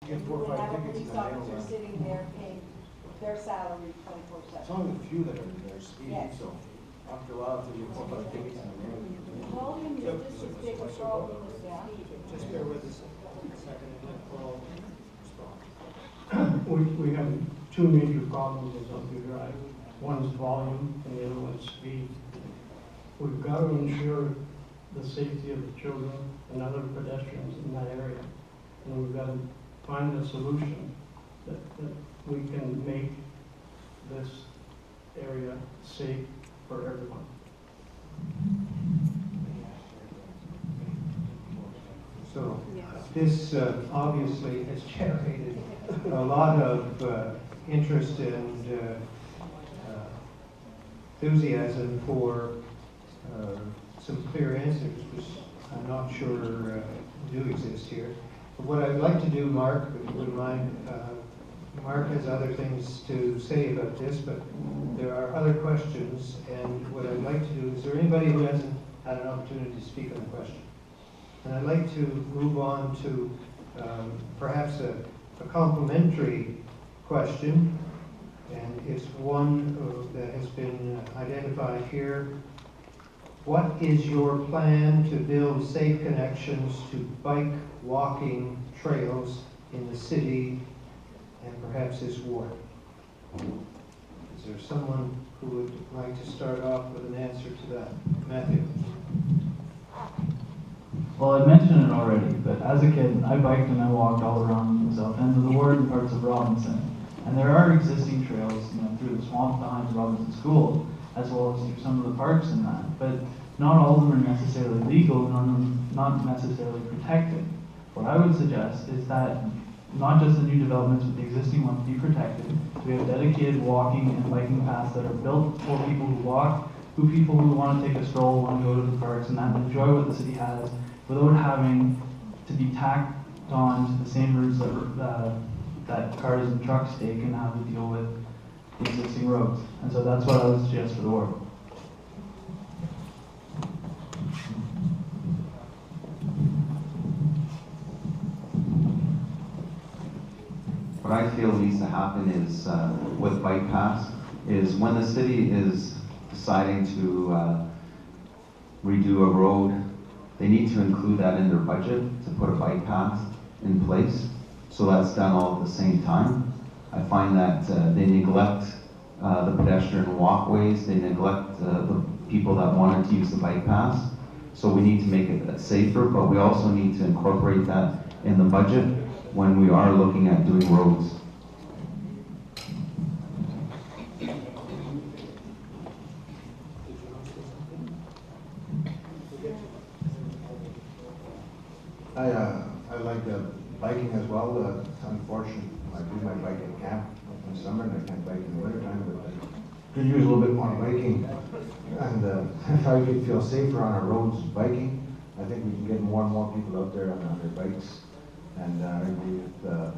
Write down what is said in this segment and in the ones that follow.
get You 4 or would 5 have a tickets police in a day. officer sitting there paying their salary 24/7. It's only a few that are speeding, Yes. so after a while, if you get 4 or 5 tickets in a day. Volume is just as big a problem as speed. Just bear with us a second and let Paul respond. We have two major problems with Sudbury Drive. One is volume and the other one is speed. We've got to ensure the safety of the children and other pedestrians in that area. And we've got to find a solution that we can make this area safe for everyone. So this obviously has generated a lot of interest and enthusiasm for some clear answers, which I'm not sure do exist here. But what I'd like to do, Mark, if you wouldn't mind, Mark has other things to say about this, but there are other questions, and what I'd like to do, is there anybody who hasn't had an opportunity to speak on the question? And I'd like to move on to perhaps a complementary question, and it's one that has been identified here. What is your plan to build safe connections to bike walking trails in the city and perhaps this ward? Is there someone who would like to start off with an answer to that? Matthew. Well, I mentioned it already, but as a kid, I biked and I walked all around the south end of the ward and parts of Robinson. And there are existing trails, through the swamp behind Robinson School, as well as through some of the parks and that. But not all of them are necessarily legal, and none of them not necessarily protected. What I would suggest is that not just the new developments, but the existing ones be protected. So we have dedicated walking and biking paths that are built for people who walk, who people who want to take a stroll, want to go to the parks, and that enjoy what the city has, without having to be tacked on to the same routes that cars and trucks take and have to deal with the existing roads. And so that's what I would suggest for the ward. What I feel needs to happen is, with bike paths, is when the city is deciding to redo a road, they need to include that in their budget to put a bike path in place. So that's done all at the same time. I find that they neglect the pedestrian walkways, they neglect the people that wanted to use the bike paths. So we need to make it safer, but we also need to incorporate that in the budget when we are looking at doing roads. I like biking as well. It's unfortunate. I do my bike at camp in the summer, and I can't bike in the wintertime, but I could use a little bit more biking. And if I could feel safer on our roads biking, I think we can get more and more people out there on their bikes. And I agree with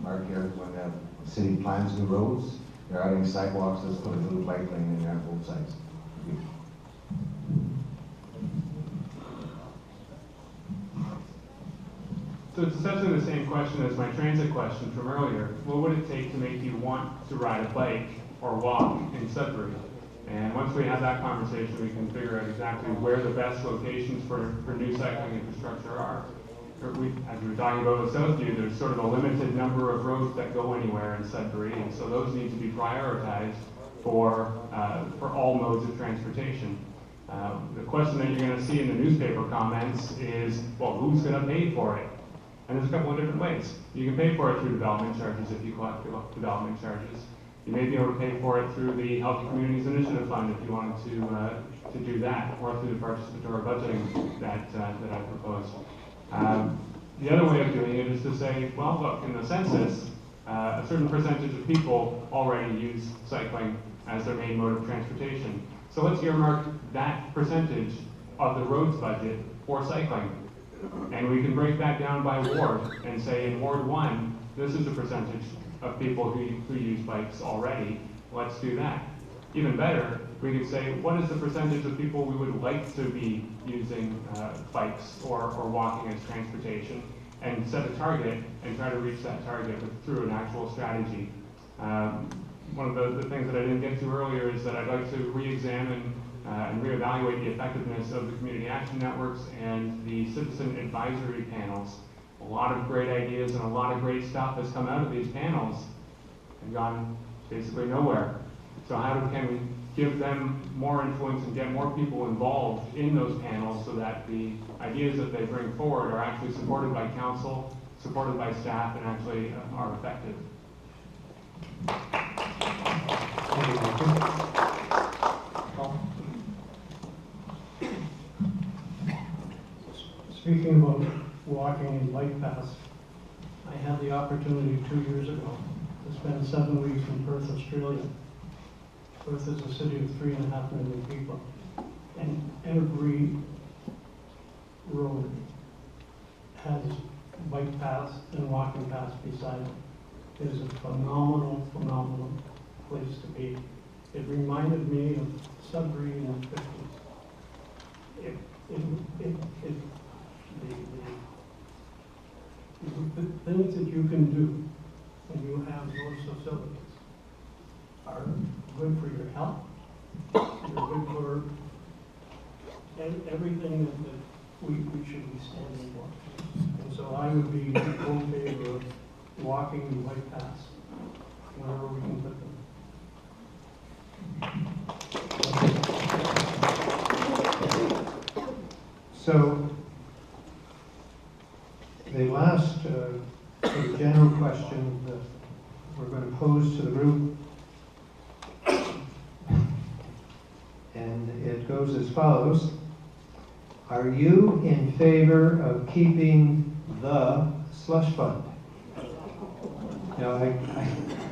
Mark here, when the city plans new roads, they're adding sidewalks, let's put a little bike lane in there on both sides. So it's essentially the same question as my transit question from earlier. What would it take to make you want to ride a bike or walk in Sudbury? And once we have that conversation, we can figure out exactly where the best locations for new cycling infrastructure are. As we were talking about with Southview, there's sort of a limited number of roads that go anywhere in Sudbury, and so those need to be prioritized for all modes of transportation. The question that you're going to see in the newspaper comments is, well, who's going to pay for it? And there's a couple of different ways. You can pay for it through development charges if you collect development charges. You may be able to pay for it through the Healthy Communities Initiative Fund if you wanted to do that, or through the participatory budgeting that I proposed. The other way of doing it is to say, well, look, in the census, a certain percentage of people already use cycling as their main mode of transportation. So let's earmark that percentage of the roads budget for cycling. And we can break that down by ward and say in Ward 1, this is the percentage of people who use bikes already. Let's do that. Even better, we could say, what is the percentage of people we would like to be using bikes or walking as transportation? and set a target and try to reach that target through an actual strategy. One of the things that I didn't get to earlier is that I'd like to re-examine and reevaluate the effectiveness of the community action networks and the citizen advisory panels. A lot of great ideas and a lot of great stuff has come out of these panels and gone basically nowhere. So can we give them more influence and get more people involved in those panels so that the ideas that they bring forward are actually supported by council, supported by staff, and actually are effective? Speaking about walking and bike paths, I had the opportunity 2 years ago to spend 7 weeks in Perth, Australia. Perth is a city of 3.5 million people, and every road has bike paths and walking paths beside it. It is a phenomenal, phenomenal place to be. It reminded me of Sudbury in the 50s. The things that you can do when you have those facilities are good for your health. They're good for everything that we should be standing for. And so I would be in favor of walking and bike paths wherever we can put them. So, the last sort of general question that we're going to pose to the group, and it goes as follows. Are you in favor of keeping the slush fund? Now,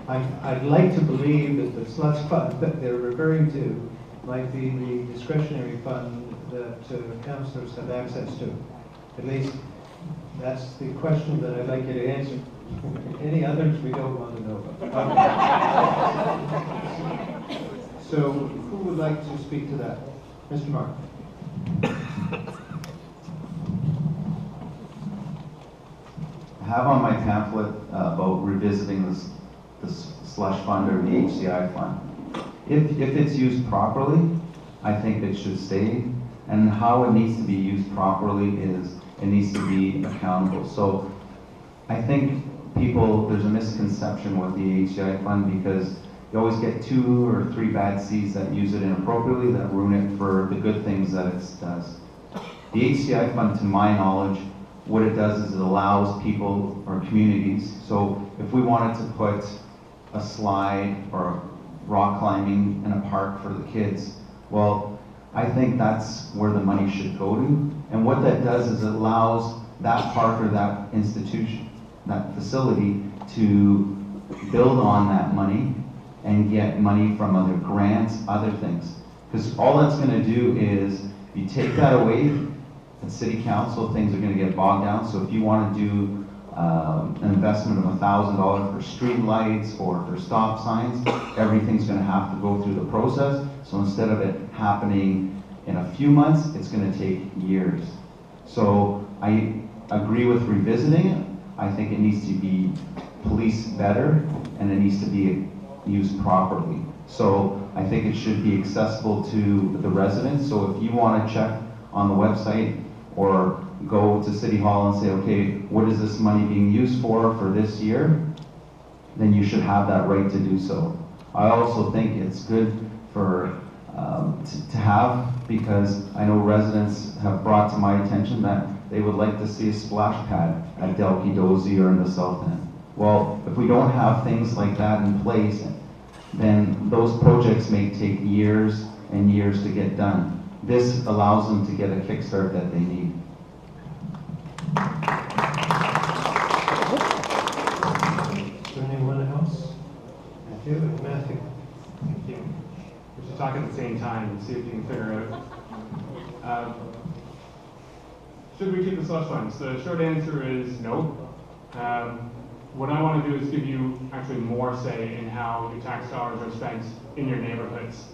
I'd like to believe that the slush fund that they're referring to might be the discretionary fund that councillors have access to. At least that's the question that I'd like you to answer. Any others we don't want to know about? So who would like to speak to that? Mr. Mark. I have on my pamphlet about revisiting this slush fund or the HCI fund. If it's used properly, I think it should stay. And how it needs to be used properly is it needs to be accountable. So I think there's a misconception with the HCI fund because you always get 2 or 3 bad seeds that use it inappropriately that ruin it for the good things that it does. The HCI fund, to my knowledge, what it does is it allows people or communities, so if we wanted to put a slide or rock climbing in a park for the kids, well, I think that's where the money should go to. And what that does is it allows that park or that institution, that facility, to build on that money and get money from other grants, other things. Because all that's going to do is, you take that away, at city council, things are going to get bogged down. So if you want to do an investment of $1,000 for street lights or for stop signs, everything's going to have to go through the process. So instead of it happening in a few months, it's going to take years. So I agree with revisiting it. I think it needs to be policed better and it needs to be used properly. So I think it should be accessible to the residents. So if you want to check on the website or go to City Hall and say, okay, what is this money being used for this year? Then you should have that right to do so. I also think it's good for to have, because I know residents have brought to my attention that they would like to see a splash pad at Delkey Dozy or in the South End. Well, if we don't have things like that in place, then those projects may take years and years to get done. This allows them to get a kickstart that they need. Is there anyone else? Matthew and Matthew. Thank you. We should talk at the same time and see if you can figure out. Should we keep the slush funds? The short answer is no. What I want to do is give you actually more say in how your tax dollars are spent in your neighborhoods.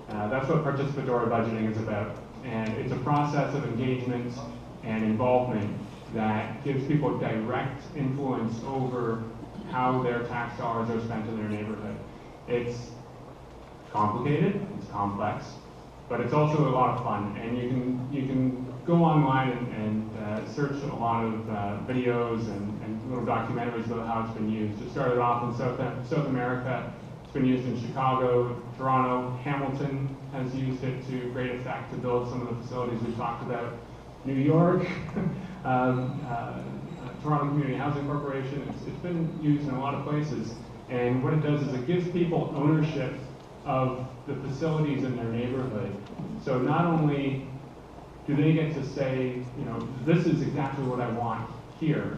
That's what participatory budgeting is about. And it's a process of engagement and involvement that gives people direct influence over how their tax dollars are spent in their neighborhood. It's complicated, it's complex, but it's also a lot of fun. And you can go online and search a lot of videos and little documentaries about how it's been used. It started off in South America. It's been used in Chicago, Toronto, Hamilton has used it to great effect to build some of the facilities we talked about. New York, Toronto Community Housing Corporation, it's been used in a lot of places. And what it does is it gives people ownership of the facilities in their neighborhood. So not only do they get to say, you know, this is exactly what I want here,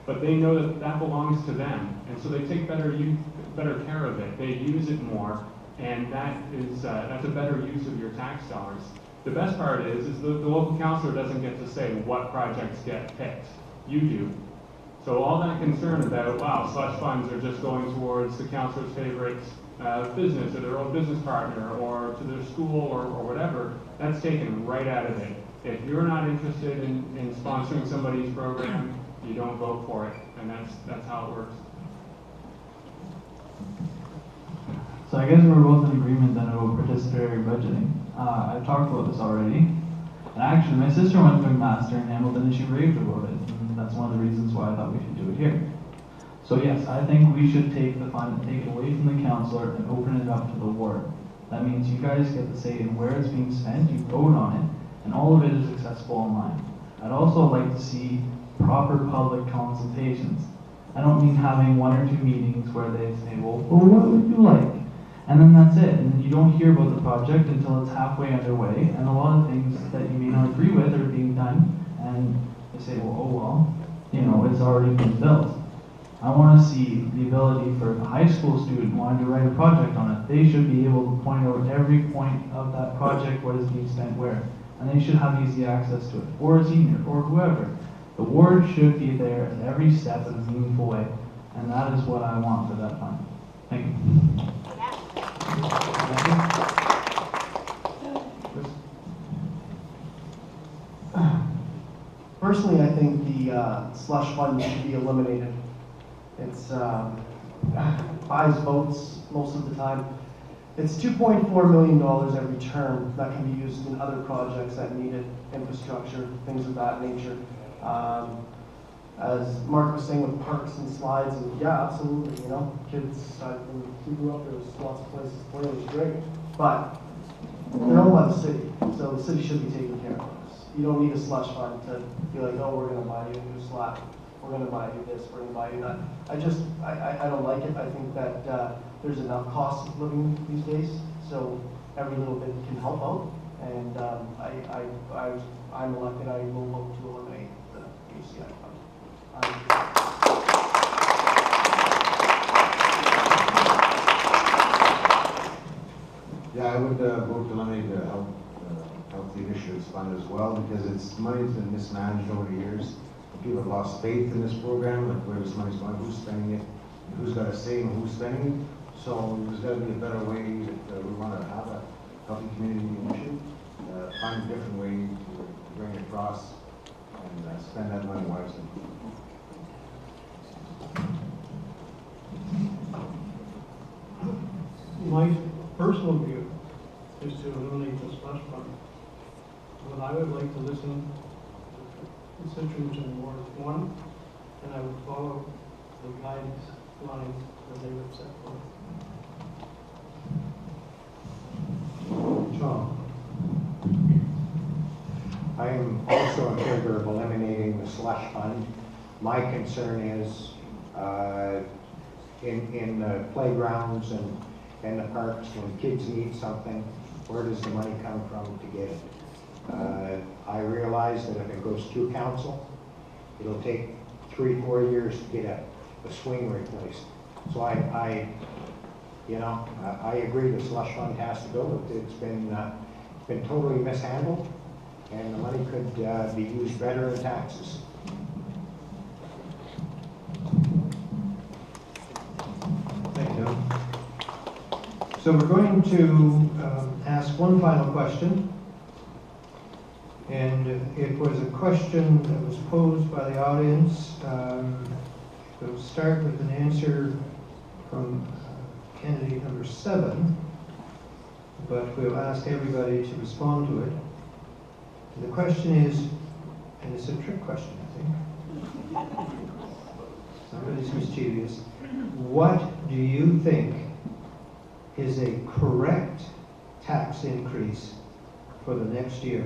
but they know that that belongs to them. And so they take better care of it. They use it more, and that's a better use of your tax dollars. The best part is the local councillor doesn't get to say what projects get picked. You do. So all that concern about, wow, slush funds are just going towards the councillor's favorite business or their old business partner or to their school or whatever, that's taken right out of it. If you're not interested in sponsoring somebody's program, you don't vote for it, and that's how it works. So I guess we're both in agreement then about participatory budgeting. I've talked about this already. And actually, my sister went to McMaster in Hamilton and she raved about it. And that's one of the reasons why I thought we should do it here. So yes, I think we should take the fund and take it away from the councillor and open it up to the ward. That means you guys get to say in where it's being spent, you vote on it, and all of it is accessible online. I'd also like to see proper public consultations. I don't mean having 1 or 2 meetings where they say, well, what would you like? And then that's it. And then you don't hear about the project until it's halfway underway, and a lot of things that you may not agree with are being done, and they say, well, oh well, you know, it's already been built. I want to see the ability for a high school student wanting to write a project on it. They should be able to point out every point of that project, what is being spent where. And they should have easy access to it, or a senior, or whoever. The ward should be there at every step in a meaningful way. And that is what I want for that fund. Thank you. Personally, I think the slush fund should be eliminated. It's buys votes most of the time. It's $2.4 million every term that can be used in other projects that needed infrastructure, things of that nature. As Mark was saying with parks and slides, and yeah, absolutely, you know, kids, when we grew up, there was lots of places to play, it was great, but they're owned by the city, so the city should be taking care of this. You don't need a slush fund to be like, oh, we're going to buy you a new slab, we're going to buy you this, we're going to buy you that. I don't like it. I think that there's enough cost of living these days, so every little bit can help out, and I'm elected, I will vote to eliminate the HCI fund. Yeah, I would vote to eliminate the healthy initiatives fund as well, because it's money's been mismanaged over the years. People have lost faith in this program, like where this money's going, who's spending it, who's got a say in who's spending it. So there's got to be a better way that we want to have a healthy community initiative. Find a different way to bring it across and spend that money wisely. My personal view is to eliminate the slush fund. But I would like to listen to constituents in Ward 1, and I would follow the guidelines that they would set forth. John. I am also in favor of eliminating the slush fund. My concern is in the playgrounds and the parks, when kids need something, where does the money come from to get it? I realize that if it goes through council, it'll take 3-4 years to get a swing replaced. So I agree the slush fund has to go. It's been totally mishandled, and the money could be used better in taxes. Thank you. So we're going to ask one final question. And it was a question that was posed by the audience. We'll start with an answer from candidate number 7, but we'll ask everybody to respond to it. And the question is, and it's a trick question, I think. Somebody's mischievous. What do you think is a correct tax increase for the next year?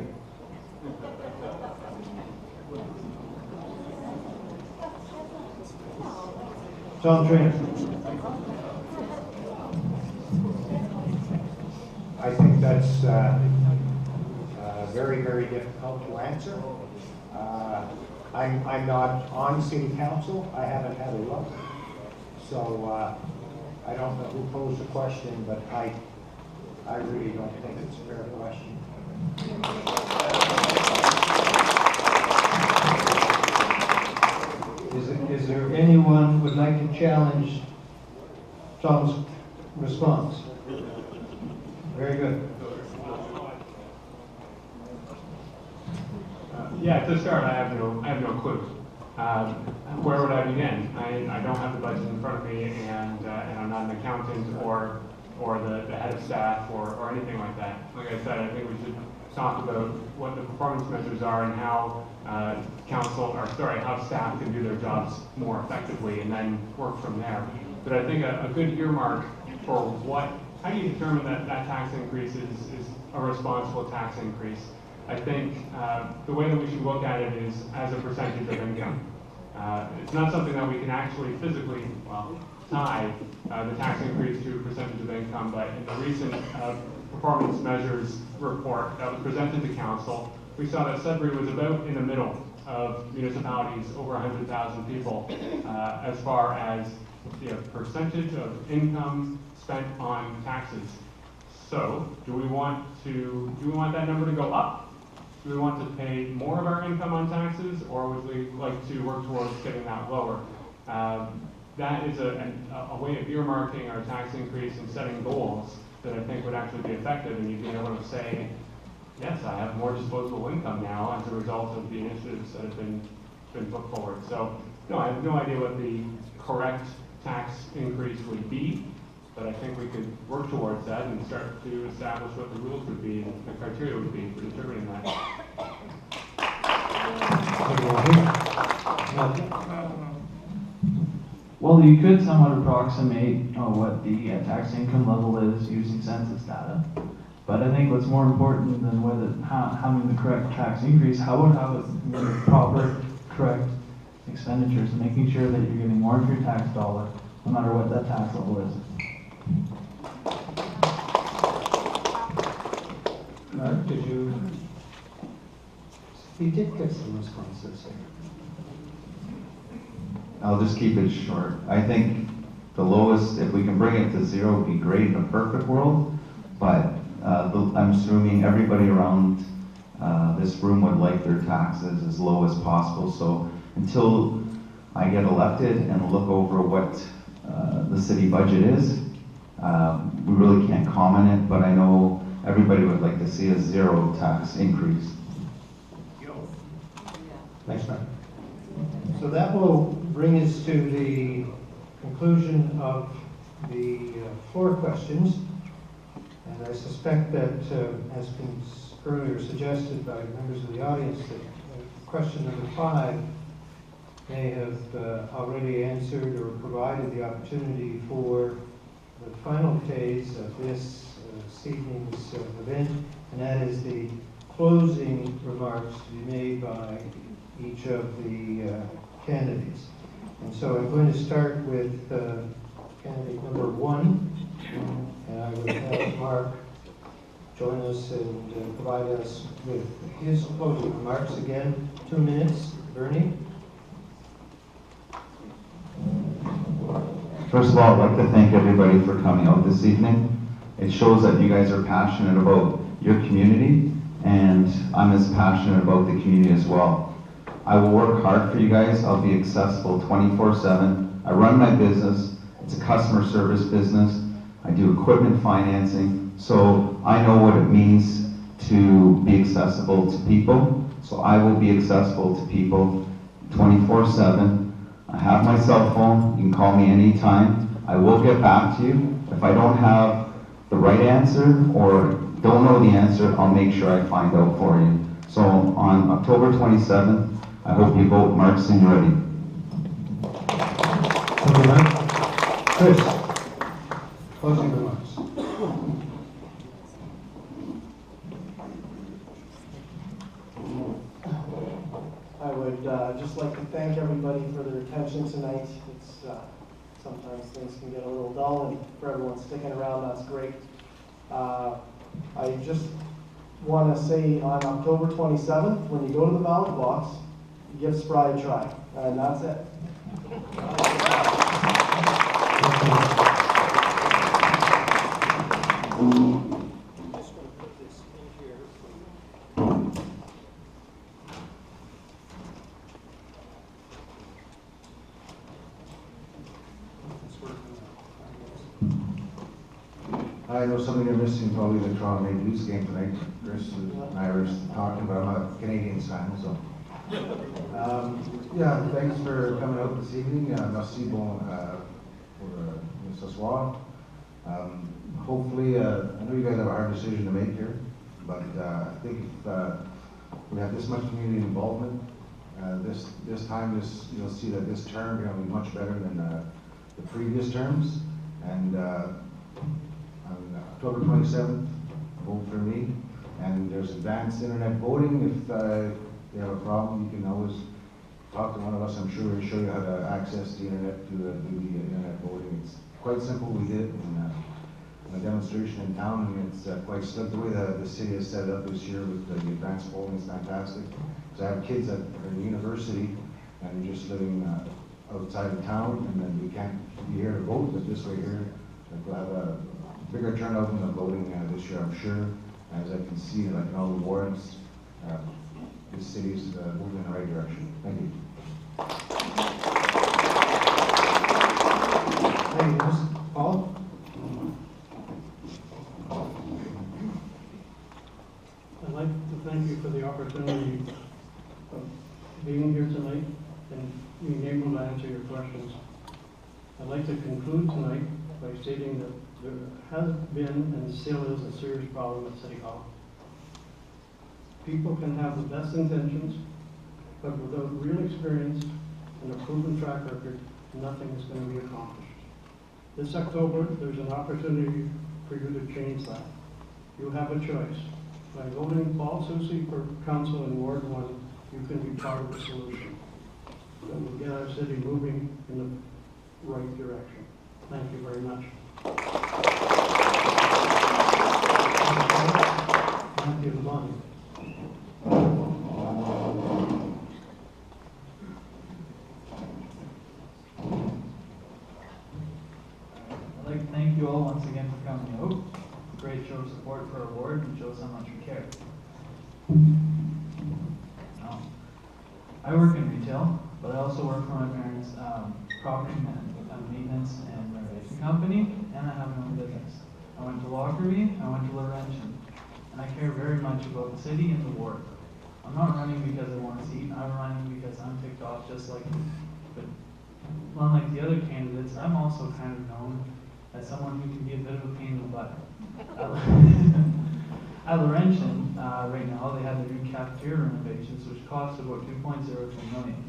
John Trainer. I think that's very, very difficult to answer. I'm not on city council. I haven't had a look. So I don't know who posed the question, but I really don't think it's a fair question. Is there anyone who would like to challenge Tom's response? Very good. Yeah, to start, I have no clue. Where would I begin? I don't have the budget in front of me, and I'm not an accountant or the head of staff or anything like that. Like I said, I think we should talk about what the performance measures are and how how staff can do their jobs more effectively, and then work from there. But I think a good earmark for how do you determine that tax increase is a responsible tax increase? I think the way that we should look at it is as a percentage of income. It's not something that we can actually physically, tie the tax increase to a percentage of income, but in the recent performance measures report that was presented to council, we saw that Sudbury was about in the middle of municipalities over 100,000 people as far as the percentage of income spent on taxes. So, do we want that number to go up? Do we want to pay more of our income on taxes, or would we like to work towards getting that lower? That is a way of earmarking our tax increase and setting goals that I think would actually be effective, and you'd be able to say, yes, I have more disposable income now as a result of the initiatives that have been put forward. So, no, I have no idea what the correct tax increase would be, but I think we could work towards that and start to establish what the rules would be and the criteria would be for determining that. Well, you could somewhat approximate what the tax income level is using census data. But I think what's more important than having the correct tax increase, how about having the proper, correct expenditures and making sure that you're getting more of your tax dollar, no matter what that tax level is. Mark, you did get some responses here. I'll just keep it short. I think the lowest, if we can bring it to 0, would be great in a perfect world, but I'm assuming everybody around this room would like their taxes as low as possible. So until I get elected and look over what the city budget is, we really can't comment it, but I know everybody would like to see a 0 tax increase. Thanks, Mark. So that will bring us to the conclusion of the floor questions. And I suspect that, as been earlier suggested by members of the audience, that question number 5 may have already answered or provided the opportunity for the final phase of this evening's event, and that is the closing remarks to be made by each of the candidates. And so I'm going to start with candidate number 1, and I would have Mark join us and provide us with his closing remarks. Again, 2 minutes. Bernie? First of all, I'd like to thank everybody for coming out this evening. It shows that you guys are passionate about your community, and I'm as passionate about the community as well. I will work hard for you guys. I'll be accessible 24/7. I run my business. It's a customer service business. I do equipment financing, so I know what it means to be accessible to people. So I will be accessible to people 24/7. I have my cell phone. You can call me anytime. I will get back to you. If I don't have the right answer or don't know the answer, I'll make sure I find out for you. So on October 27th, I hope you vote Mark Signoretti. Thank you, Mark. Chris, closing remarks. I would just like to thank everybody for their attention tonight. It's sometimes things can get a little dull, and for everyone sticking around, that's great. I just want to say on October 27th, when you go to the ballot box, give Spry a try, and that's it. I know something you're missing, probably the Toronto Maple Leafs game tonight. Chris and I were talking about, I'm a Canadiens fan, so. Yeah, thanks for coming out this evening. Merci bon pour ce soir. Hopefully, I know you guys have a hard decision to make here, but I think if we have this much community involvement, this time, you'll see that this term is going to be much better than the previous terms. And on October 27th, vote for me. And there's advanced internet voting. If you have a problem, you can always talk to one of us. I'm sure we'll show you how to access the internet to do the internet voting. It's quite simple. We did it in a demonstration in town, and it's quite slick. The way the city has set it up this year with the advanced voting is fantastic. Because I have kids that are in university and they're just living outside of town, and then we can't be here to vote, but this way here, we'll have a bigger turnout in the voting this year, I'm sure. As I can see, like in all the warrants, the city's moving in the right direction. Thank you. Thank you, Chris. Paul? I'd like to thank you for the opportunity of being here tonight and being able to answer your questions. I'd like to conclude tonight by stating that there has been and still is a serious problem at City Hall. People can have the best intentions, but without real experience and a proven track record, nothing is going to be accomplished. This October, there's an opportunity for you to change that. You have a choice. By voting Paul Soucy for council in Ward 1, you can be part of the solution. That will get our city moving in the right direction. Thank you very much. Matthew Lunn. I'd like to thank you all once again for coming out. Great show of support for our ward and shows how much we care. I work in retail, but I also work for my parents' property maintenance and renovation company, and I have my own business. I went to Lockerbie, I went to Laurentian, and I care very much about the city and the ward. I'm not running because I want a seat, I'm running because I'm ticked off just like you. But unlike the other candidates, I'm also kind of known as someone who can be a bit of a pain in the butt. At Laurentian, right now, they have their new cafeteria renovations, which cost about $2.03 million.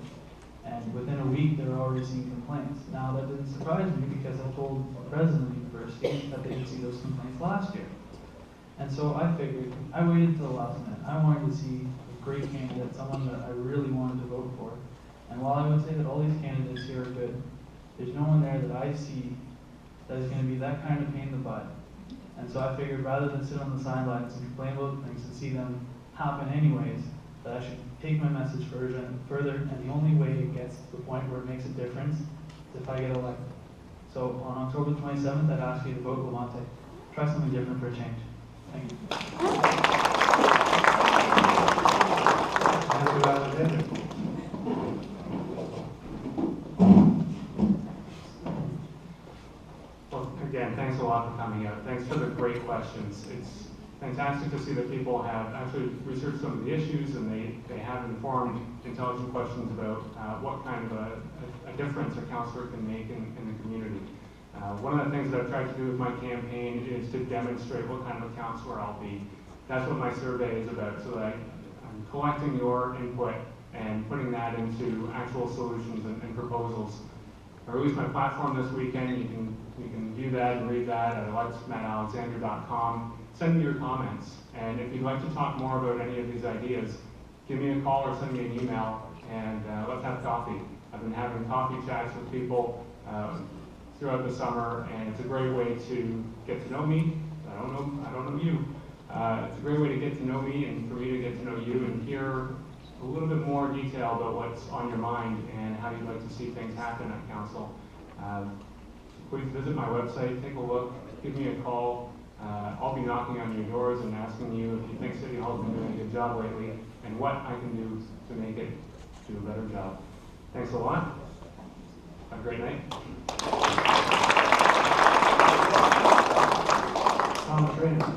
And within a week, they were already seeing complaints. Now, that didn't surprise me because I told the president of the university that they would see those complaints last year. And so I figured, I waited till the last minute. I wanted to see a great candidate, someone that I really wanted to vote for. And while I would say that all these candidates here are good, there's no one there that I see that is going to be that kind of pain in the butt. And so I figured rather than sit on the sidelines and complain about things and see them happen anyways, that I should take my message further, and the only way it gets to the point where it makes a difference is if I get elected. So on October 27th, I'd ask you to vote Lamonte. Try something different for a change. Thank you. Well, again, thanks a lot for coming out. Thanks for the great questions. fantastic to see that people have actually researched some of the issues and they have informed, intelligent questions about what kind of a difference a counselor can make in the community. One of the things that I've tried to do with my campaign is to demonstrate what kind of a counselor I'll be. That's what my survey is about, so that I'm collecting your input and putting that into actual solutions and proposals. I released my platform this weekend. You can view that and read that at alexmattalexander.com. Send me your comments, and if you'd like to talk more about any of these ideas, give me a call or send me an email, and let's have coffee. I've been having coffee chats with people throughout the summer, and it's a great way to get to know me. I don't know you. It's a great way to get to know me and for me to get to know you and hear a little bit more detail about what's on your mind and how you'd like to see things happen at council. Please visit my website, take a look, give me a call. I'll be knocking on your doors and asking you if you think City Hall's been doing a good job lately and what I can do to make it do a better job. Thanks a lot. Have a great night. Trainer.